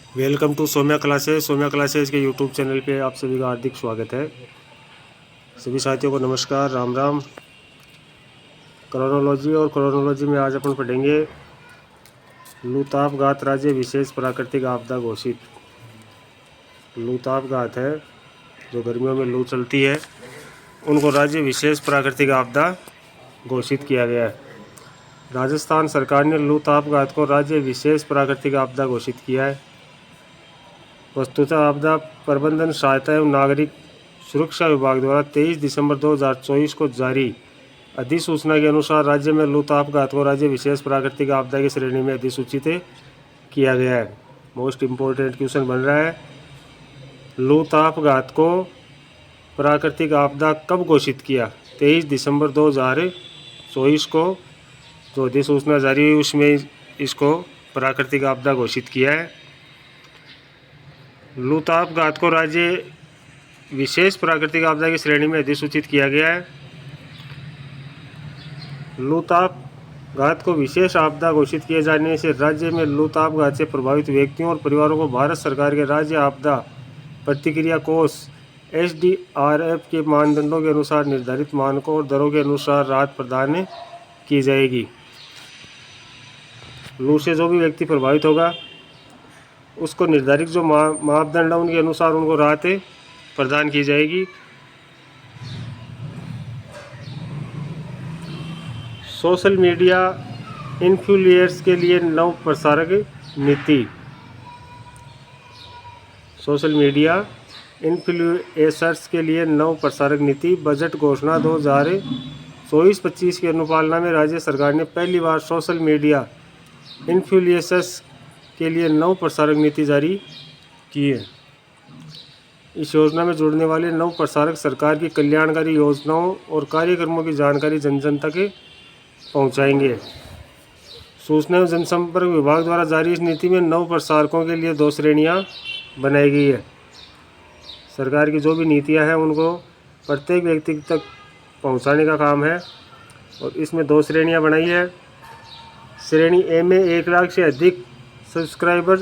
Welcome to Saumya classes के YouTube channel पे आप सभी का हार्दिक स्वागत है। सभी साथियों को नमस्कार, राम राम। क्रोनोलॉजी में आज अपन पढ़ेंगे लूताप घात राज्य विशेष प्राकृतिक आपदा घोषित। लूताप घात है जो गर्मियों में लू चलती है, उनको राज्य विशेष प्राकृतिक आपदा घोषित किया गया है। राजस्थान सरकार ने लूताप घात को राज्य विशेष प्राकृतिक आपदा घोषित किया है। वस्तुतः आपदा प्रबंधन सहायता एवं नागरिक सुरक्षा विभाग द्वारा 23 दिसंबर 2024 को जारी अधिसूचना के अनुसार राज्य में लूताप घात को राज्य विशेष प्राकृतिक आपदा की श्रेणी में अधिसूचित किया गया है। मोस्ट इम्पोर्टेंट क्वेश्चन बन रहा है, लूताप घात को प्राकृतिक आपदा कब घोषित किया? 23 दिसंबर 2024 को जो अधिसूचना जारी हुई उसमें इसको प्राकृतिक आपदा घोषित किया है। लूताप घात को राज्य विशेष प्राकृतिक आपदा की श्रेणी में अधिसूचित किया गया है। लूताप घात को विशेष आपदा घोषित किए जाने से राज्य में लूताप घात से प्रभावित व्यक्तियों और परिवारों को भारत सरकार के राज्य आपदा प्रतिक्रिया कोष SDRF के मानदंडों के अनुसार निर्धारित मानकों और दरों के अनुसार राहत प्रदान की जाएगी। लू से जो भी व्यक्ति प्रभावित होगा उसको निर्धारित जो मापदंड है उनके अनुसार उनको राहत प्रदान की जाएगी। सोशल मीडिया इन्फ्लुएंसर्स के लिए नव प्रसारक नीति। सोशल मीडिया इन्फ्लुएंसर्स के लिए नव प्रसारक नीति बजट घोषणा 2024-25 की अनुपालना में राज्य सरकार ने पहली बार सोशल मीडिया इन्फ्लुएंसर्स के लिए नव प्रसारक नीति जारी की है। इस योजना में जुड़ने वाले नव प्रसारक सरकार की कल्याणकारी योजनाओं और कार्यक्रमों की जानकारी जन जन तक पहुंचाएंगे। सूचना एवं जनसंपर्क विभाग द्वारा जारी इस नीति में नव प्रसारकों के लिए 2 श्रेणियां बनाई गई है। सरकार की जो भी नीतियां हैं उनको प्रत्येक व्यक्ति तक पहुंचाने का काम है और इसमें 2 श्रेणियां बनाई है। श्रेणी ए में 1 लाख से अधिक सब्सक्राइबर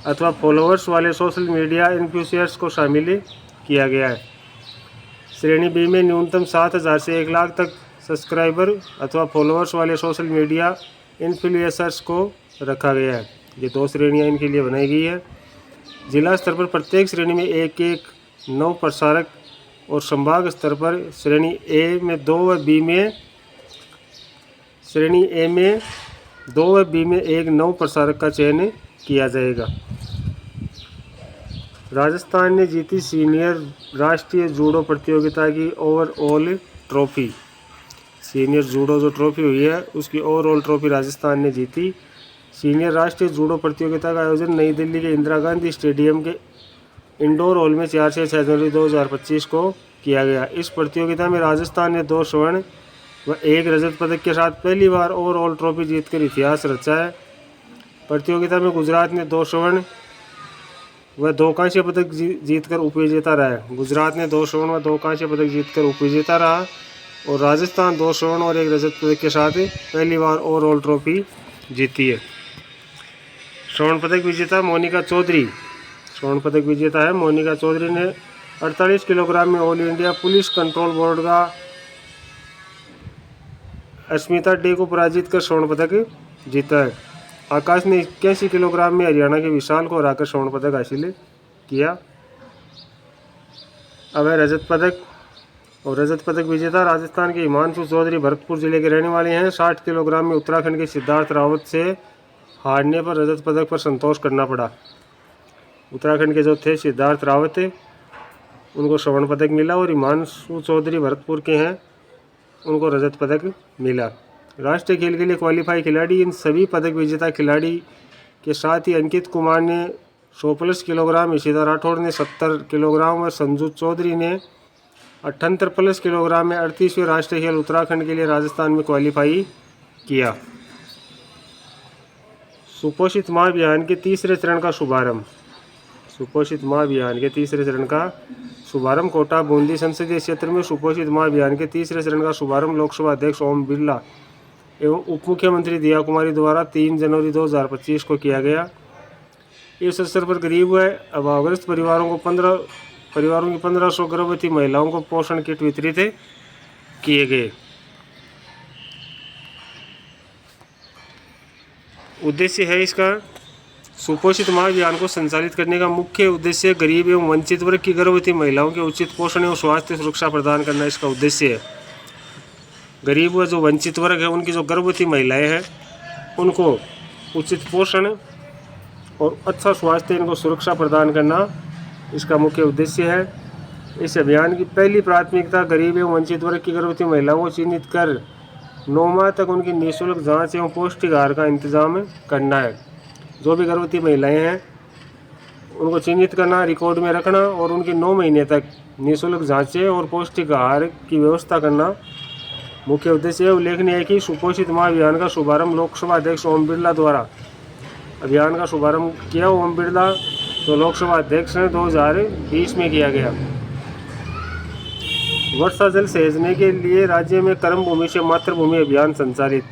अथवा फॉलोअर्स वाले सोशल मीडिया इन्फ्लुएंसर्स को शामिल किया गया है। श्रेणी बी में न्यूनतम 7,000 से 1 लाख तक सब्सक्राइबर अथवा फॉलोअर्स वाले सोशल मीडिया इन्फ्लुएंसर्स को रखा गया है। ये 2 श्रेणियां इनके लिए बनाई गई है। जिला स्तर पर प्रत्येक श्रेणी में एक नव प्रसारक और संभाग स्तर पर श्रेणी ए में 2 व बी में श्रेणी ए में 2 व बी में 1 नव प्रसारक का चयन किया जाएगा। राजस्थान ने जीती सीनियर राष्ट्रीय जूडो प्रतियोगिता की ओवरऑल ट्रॉफी। सीनियर जूडो जो ट्रॉफी हुई है उसकी ओवरऑल ट्रॉफी राजस्थान ने जीती। सीनियर राष्ट्रीय जूडो प्रतियोगिता का आयोजन नई दिल्ली के इंदिरा गांधी स्टेडियम के इंडोर हॉल में 4 से 6 जनवरी 2025 को किया गया। इस प्रतियोगिता में राजस्थान ने 2 स्वर्ण व 1 रजत पदक के साथ पहली बार ओवरऑल ट्रॉफी जीतकर इतिहास रचा है। प्रतियोगिता में गुजरात ने 2 स्वर्ण व 2 कांस्य पदक जीतकर उपविजेता रहा है। गुजरात ने 2 स्वर्ण व 2 कांस्य पदक जीतकर उपविजेता रहा और राजस्थान 2 स्वर्ण और 1 रजत पदक के साथ पहली बार ओवरऑल ट्रॉफी जीती है। स्वर्ण पदक विजेता मोनिका चौधरी। स्वर्ण पदक विजेता है मोनिका चौधरी ने 48 किलोग्राम में all India police control board का अस्मिता डे को पराजित कर स्वर्ण पदक जीता है। आकाश ने 81 किलोग्राम में हरियाणा के विशाल को हराकर स्वर्ण पदक हासिल किया। अब है रजत पदक और रजत पदक विजेता राजस्थान के हिमांशु चौधरी भरतपुर जिले के रहने वाले हैं। 60 किलोग्राम में उत्तराखंड के सिद्धार्थ रावत से हारने पर रजत पदक पर संतोष करना पड़ा। उत्तराखंड के जो थे सिद्धार्थ रावत उनको स्वर्ण पदक मिला और हिमांशु चौधरी भरतपुर के हैं उनको रजत पदक मिला। राष्ट्रीय खेल के लिए क्वालिफाई खिलाड़ी इन सभी पदक विजेता खिलाड़ी के साथ ही अंकित कुमार ने 100+ किलोग्राम, ईशिता राठौड़ ने 70 किलोग्राम और संजू चौधरी ने 78+ किलोग्राम में 38वें राष्ट्रीय खेल उत्तराखंड के लिए राजस्थान में क्वालिफाई किया। सुपोषित माह अभियान के तीसरे चरण का शुभारंभ। सुपोषित माह अभियान के तीसरे चरण का शुभारंभ कोटा बूंदी संसदीय क्षेत्र में सुपोषित माह अभियान के तीसरे चरण का शुभारंभ लोकसभा अध्यक्ष ओम बिरला एवं उप मुख्यमंत्री दिया कुमारी द्वारा 3 जनवरी 2025 को किया गया। इस अवसर पर गरीब व अभावग्रस्त परिवारों की 1500 गर्भवती महिलाओं को पोषण किट वितरित किए गए। उद्देश्य है इसका सुपोषित माँ अभियान को संचालित करने का मुख्य उद्देश्य गरीब एवं वंचित वर्ग की गर्भवती महिलाओं के उचित पोषण एवं स्वास्थ्य सुरक्षा प्रदान करना इसका उद्देश्य है। गरीब व जो वंचित वर्ग है उनकी जो गर्भवती महिलाएं हैं उनको उचित पोषण और अच्छा स्वास्थ्य इनको सुरक्षा प्रदान करना इसका मुख्य उद्देश्य है। इस अभियान की पहली प्राथमिकता गरीब एवं वंचित वर्ग की गर्भवती महिलाओं को चिन्हित कर 9 माह तक उनकी निःशुल्क जांच एवं पौष्टिक आहार का इंतजाम करना है। जो भी गर्भवती महिलाएं हैं उनको चिन्हित करना, रिकॉर्ड में रखना और उनकी 9 महीने तक निःशुल्क जांचें और पौष्टिक आहार की व्यवस्था करना मुख्य उद्देश्य है। उल्लेखनीय है कि सुपोषित माँ अभियान का शुभारंभ लोकसभा अध्यक्ष ओम बिरला द्वारा अभियान का शुभारंभ किया। ओम बिरला तो लोकसभा अध्यक्ष ने 2020 में किया गया। वर्षा जल सहेजने के लिए राज्य में कर्म भूमि से मातृभूमि अभियान संचालित।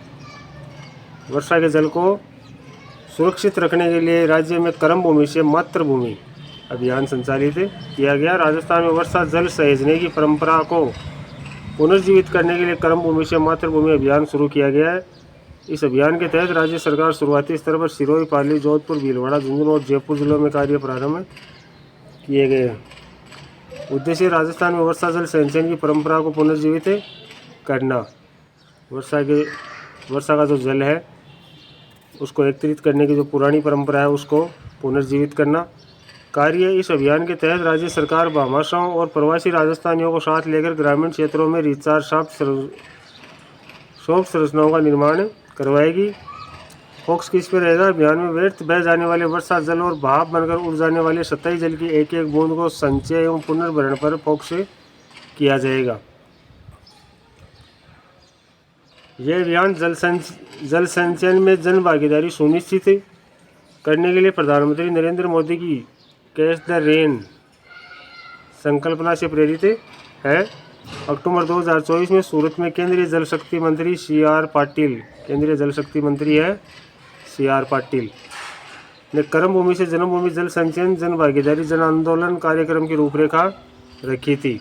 वर्षा के जल को सुरक्षित रखने के लिए राज्य में कर्म भूमि से मातृभूमि अभियान संचालित किया गया। राजस्थान में वर्षा जल सहेजने की परंपरा को पुनर्जीवित करने के लिए कर्म भूमि से मातृभूमि अभियान शुरू किया गया है। इस अभियान के तहत राज्य सरकार शुरुआती स्तर पर सिरोही, पाली, जोधपुर, भीलवाड़ा, झुंझुनू और जयपुर जिलों में कार्य प्रारंभ किए गए हैं। उद्देश्य राजस्थान में वर्षा जल संचयन की परंपरा को पुनर्जीवित करना, वर्षा का जो जल है उसको एकत्रित करने की जो पुरानी परंपरा है उसको पुनर्जीवित करना। कार्य इस अभियान के तहत राज्य सरकार भामाशाहों और प्रवासी राजस्थानियों को साथ लेकर ग्रामीण क्षेत्रों में रिचार्ज शॉप संरचनाओं का निर्माण करवाएगी। फोकस किस पे रहेगा? अभियान में व्यर्थ बह जाने वाले वर्षा जल और भाप बनकर उड़ जाने वाले सतही जल की एक एक बूंद को संचय एवं पुनर्भरण पर फोकस किया जाएगा। यह अभियान जल संचयन में जन भागीदारी सुनिश्चित करने के लिए प्रधानमंत्री नरेंद्र मोदी की कैच द रेन संकल्पना से प्रेरित है। अक्टूबर 2024 में सूरत में केंद्रीय जल शक्ति मंत्री CR पाटिल ने कर्म भूमि से जन्मभूमि जल संचयन जन भागीदारी जन आंदोलन कार्यक्रम की रूपरेखा रखी थी।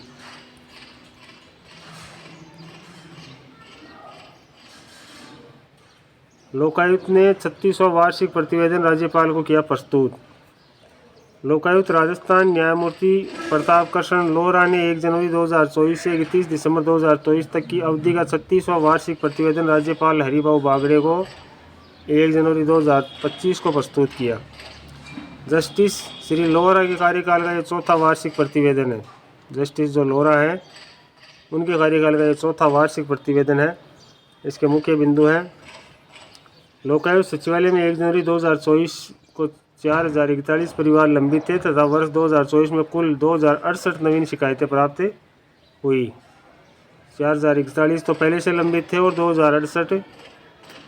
लोकायुक्त ने 36वां वार्षिक प्रतिवेदन राज्यपाल को किया प्रस्तुत। लोकायुक्त राजस्थान न्यायमूर्ति प्रताप कृष्ण लोहरा ने 1 जनवरी 2024 से 31 दिसंबर 2024 तक की अवधि का 36वां वार्षिक प्रतिवेदन राज्यपाल हरिभाऊ बागड़े को 1 जनवरी 2025 को प्रस्तुत किया। जस्टिस श्री लोहरा के कार्यकाल का ये चौथा वार्षिक प्रतिवेदन है। जस्टिस जो लोहरा है उनके कार्यकाल का ये चौथा वार्षिक प्रतिवेदन है। इसके मुख्य बिंदु हैं: लोकायुक्त सचिवालय में 1 जनवरी 2024 को 4041 परिवार लंबित थे तथा वर्ष 2024 में कुल 2068 नवीन शिकायतें प्राप्त हुई। 4041 तो पहले से लंबित थे और 2068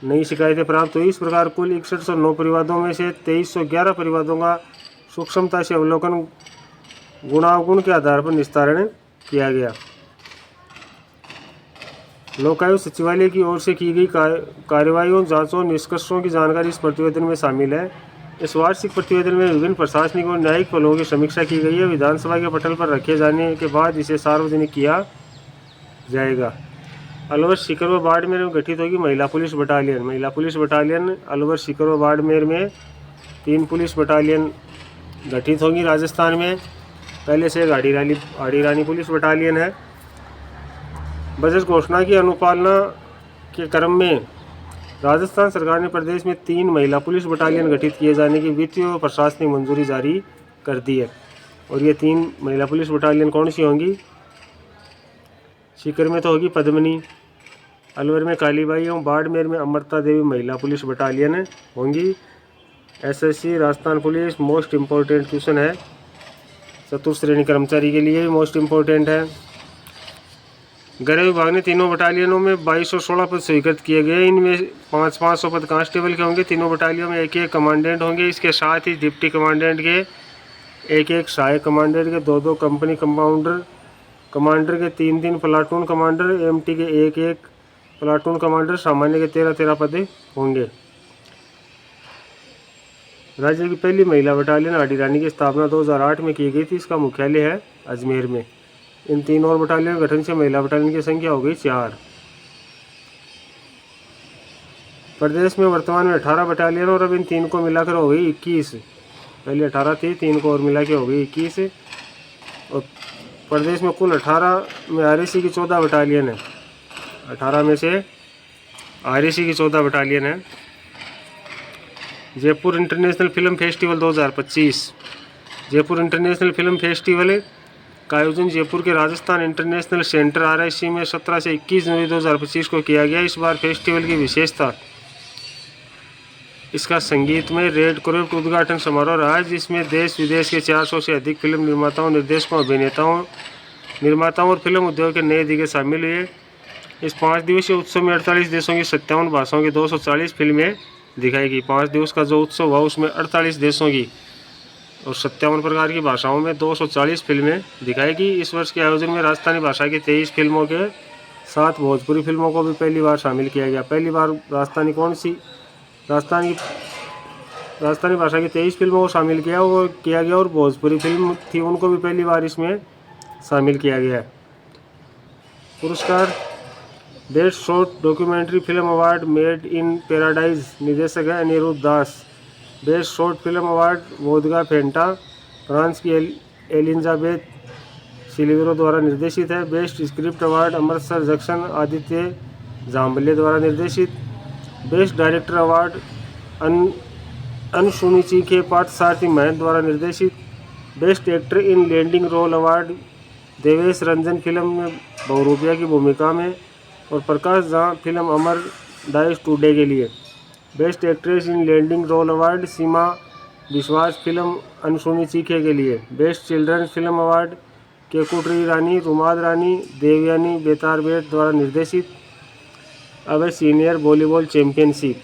नई शिकायतें प्राप्त हुई। इस प्रकार कुल 6109 परिवादों में से 2311 परिवादों का सूक्ष्मता से अवलोकन गुणावगुण के आधार पर निस्तारण किया गया। लोकायुक्त सचिवालय की ओर से की गई कार्रवाइयों, जांचों और निष्कर्षों की जानकारी इस प्रतिवेदन में शामिल है। इस वार्षिक प्रतिवेदन में विभिन्न प्रशासनिक और न्यायिक पहलुओं की समीक्षा की गई है। विधानसभा के पटल पर रखे जाने के बाद इसे सार्वजनिक किया जाएगा। अलवर, सीकर व बाड़मेर में गठित होगी महिला पुलिस बटालियन। अलवर, सीकर व बाड़मेर में 3 पुलिस बटालियन गठित होगी। राजस्थान में पहले से आड़ी रानी पुलिस बटालियन है। बजट घोषणा की अनुपालना के क्रम में राजस्थान सरकार ने प्रदेश में 3 महिला पुलिस बटालियन गठित किए जाने की वित्तीय और प्रशासनिक मंजूरी जारी कर दी है। और ये 3 महिला पुलिस बटालियन कौन सी होंगी? सीकर में तो होगी पद्मिनी, अलवर में कालीबाई एवं बाड़मेर में अमृता देवी महिला पुलिस बटालियन होंगी। SSC Rajasthan police most important question है, चतुर्श्रेणी कर्मचारी के लिए भी मोस्ट इम्पोर्टेंट है। गृह विभाग ने तीनों बटालियनों में 2216 पद स्वीकृत किए गए। इनमें 500 पद कांस्टेबल के होंगे। तीनों बटालियों में एक कमांडेंट होंगे। इसके साथ ही डिप्टी कमांडेंट के एक सहायक कमांडेंट के 2 कंपनी कमांडर के 3 प्लाटून कमांडर, MT के एक प्लाटून कमांडर, सामान्य के 13 पद होंगे। राज्य की पहली महिला बटालियन आडी रानी की स्थापना 2008 में की गई थी। इसका मुख्यालय है अजमेर में। इन 3 और बटालियन गठन से महिला बटालियन की संख्या हो गई 4। प्रदेश में वर्तमान में 18 बटालियन और अब इन 3 को मिलाकर हो गई 21। पहले 18 थी, 3 को और मिला के हो गई 21। और प्रदेश में कुल 18 में आरएसी की 14 बटालियन है। 18 में से आरएसी की 14 बटालियन है। Jaipur international film festival 2025। Jaipur international film festival का आयोजन जयपुर के राजस्थान इंटरनेशनल सेंटर RIC में 17 से 21 जनवरी 2025 को किया गया। इस बार फेस्टिवल की विशेषता इसका संगीतमय रेड कार्पेट उद्घाटन समारोह रहा, जिसमें देश विदेश के 400 से अधिक फिल्म निर्माताओं, निर्देशकों, निर्माताओं और फिल्म उद्योग के नए दिग्गज शामिल हुए। इस 5 दिवसीय उत्सव में 48 देशों की 57 भाषाओं की 240 फिल्में दिखाई गई। 5 दिवस का जो उत्सव हुआ उसमें 48 देशों की और 57 प्रकार की भाषाओं में 240 फिल्में दिखाई गई। इस वर्ष के आयोजन में राजस्थानी भाषा की 23 फिल्मों के साथ भोजपुरी फिल्मों को भी पहली बार शामिल किया गया। पहली बार राजस्थानी भाषा की 23 फिल्मों को शामिल किया गया और भोजपुरी फिल्म थी उनको भी पहली बार इसमें शामिल किया गया। पुरस्कार best short documentary film award made in paradise, निदेशक है Anirudh Das. Best short film award वोदगा फेंटा, फ्रांस की एलिजाबेथ सिल्वेरो द्वारा निर्देशित है। Best script award Amritsar junction, Aditya Jamble द्वारा निर्देशित। बेस्ट डायरेक्टर अवार्ड अनसुनी चीखे पार्थसारथी महंत द्वारा निर्देशित। Best actor in leading role award Devesh Ranjan film में बहुरूपिया की भूमिका में और Prakash Jha film Amar dies today के लिए। Best actress in leading role award Seema Vishwas film Ansuni Cheekhe के लिए। बेस्ट चिल्ड्रंस फिल्म अवार्ड केकुटरी रानी, रुमाद रानी, देवयानी बेतार बेट द्वारा निर्देशित। अब है सीनियर वॉलीबॉल चैंपियनशिप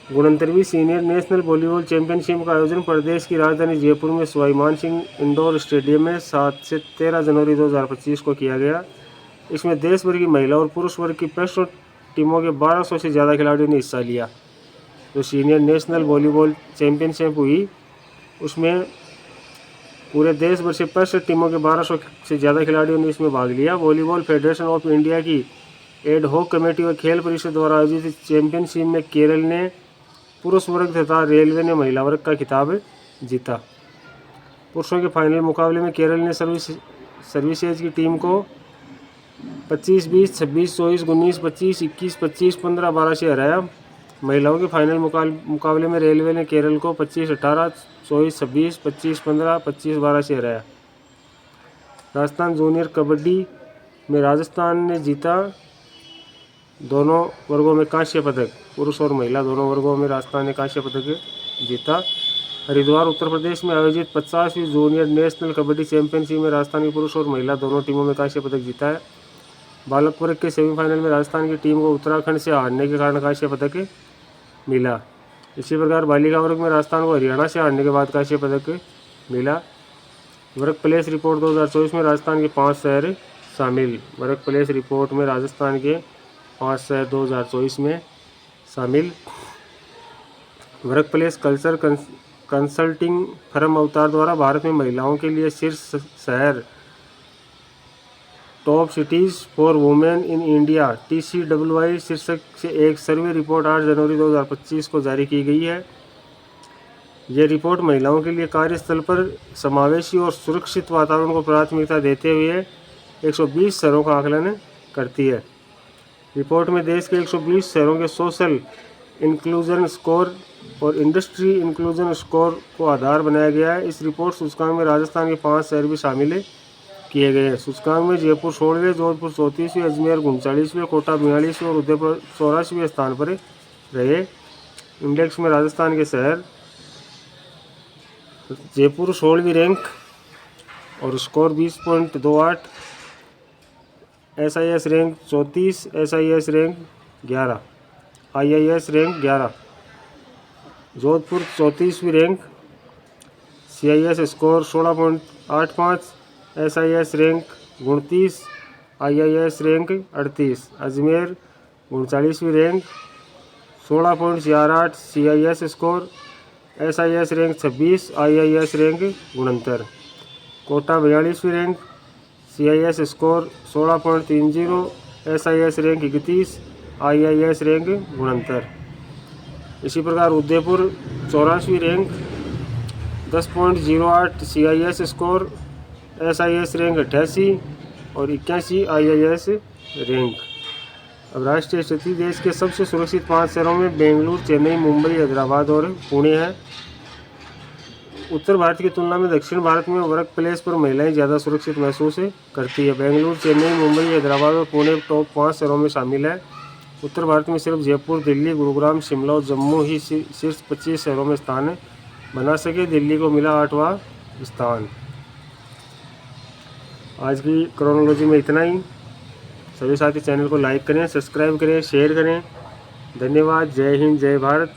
69वीं सीनियर नेशनल वॉलीबॉल चैंपियनशिप का आयोजन प्रदेश की राजधानी जयपुर में सवाई मानसिंह इंडोर स्टेडियम में 7 से 13 जनवरी 2025 को किया गया। इसमें देश भर की महिला और पुरुष वर्ग की 65 टीमों के 1200 से ज़्यादा खिलाड़ियों ने हिस्सा लिया। जो सीनियर नेशनल वॉलीबॉल चैंपियनशिप हुई उसमें पूरे देश भर से 65 टीमों के 1200 से ज़्यादा खिलाड़ियों ने इसमें भाग लिया। वॉलीबॉल फेडरेशन ऑफ इंडिया की एड हॉक कमेटी और खेल परिषद द्वारा आयोजित चैंपियनशिप में केरल ने पुरुष वर्ग तथा रेलवे ने महिला वर्ग का खिताब जीता। पुरुषों के फाइनल मुकाबले में केरल ने सर्विसेज की टीम को 25-20, 26-24, 19-25, 21-25, 15-12 से हराया। महिलाओं के फाइनल मुकाबले में रेलवे ने केरल को 25-18, 24-26, 25-15, 25-12 से हराया। राजस्थान जूनियर कबड्डी में राजस्थान ने जीता दोनों वर्गों में कांस्य पदक। पुरुष और महिला दोनों वर्गों में राजस्थान ने कांस्य पदक जीता। हरिद्वार उत्तर प्रदेश में आयोजित 50वीं जूनियर नेशनल कबड्डी चैंपियनशिप में राजस्थान की पुरुष और महिला दोनों टीमों में कांस्य पदक जीता है। बालक वर्ग के सेमीफाइनल में राजस्थान की टीम को उत्तराखंड से हारने के कारण कांस्य पदक मिला। इसी प्रकार बालिका वर्ग में राजस्थान को हरियाणा से हारने के बाद कांस्य पदक मिला। वर्क प्लेस रिपोर्ट 2024 में राजस्थान के 5 शहर शामिल। वर्क प्लेस रिपोर्ट में राजस्थान के 5 शहर 2024 में शामिल। Work place culture consulting firm अवतार द्वारा भारत में महिलाओं के लिए शीर्ष शहर top cities for women in India TCWI शीर्षक से एक सर्वे रिपोर्ट 8 जनवरी 2025 को जारी की गई है। यह रिपोर्ट महिलाओं के लिए कार्यस्थल पर समावेशी और सुरक्षित वातावरण को प्राथमिकता देते हुए 120 शहरों का आकलन करती है। रिपोर्ट में देश के 120 शहरों के सोशल इंक्लूजन स्कोर और इंडस्ट्री इंक्लूजन स्कोर को आधार बनाया गया है। इस रिपोर्ट सूचकांक में राजस्थान के 5 शहर भी शामिल किए गए हैं। सूचकांक में जयपुर 16वें, जोधपुर 34वें, अजमेर 39वें, कोटा 42वें और उदयपुर 84वें स्थान पर रहे। इंडेक्स में राजस्थान के शहर जयपुर 16वीं रैंक और score 20.28, SIS rank 34, SIS rank 11, IIS rank 11, Jodhpur 34वीं rank, CIS score 16.85, SIS rank 29, IIS rank 38, Ajmer 39वीं rank 16.48 CIS score, SIS rank 26, IIS rank 69। Kota 42वीं rank, CIS score 16.30, SIS rank 31, IIS rank 69। इसी प्रकार उदयपुर 84वीं rank, 10.08 CIS score, SIS rank 88 और 81 IIS rank. अब राष्ट्रीय स्थिति, देश के सबसे सुरक्षित 5 शहरों में बेंगलुरु, चेन्नई, मुंबई, हैदराबाद और पुणे है। उत्तर भारत की तुलना में दक्षिण भारत में वर्क प्लेस पर महिलाएं ज़्यादा सुरक्षित महसूस करती है। बेंगलुरु, चेन्नई, मुंबई, हैदराबाद और पुणे टॉप 5 शहरों में शामिल है। उत्तर भारत में सिर्फ जयपुर, दिल्ली, गुरुग्राम, शिमला और जम्मू ही शीर्ष 25 शहरों में स्थान बना सके। दिल्ली को मिला 8वां स्थान। आज की क्रोनोलॉजी में इतना ही। सभी साथी चैनल को लाइक करें, सब्सक्राइब करें, शेयर करें। धन्यवाद। जय हिंद, जय भारत।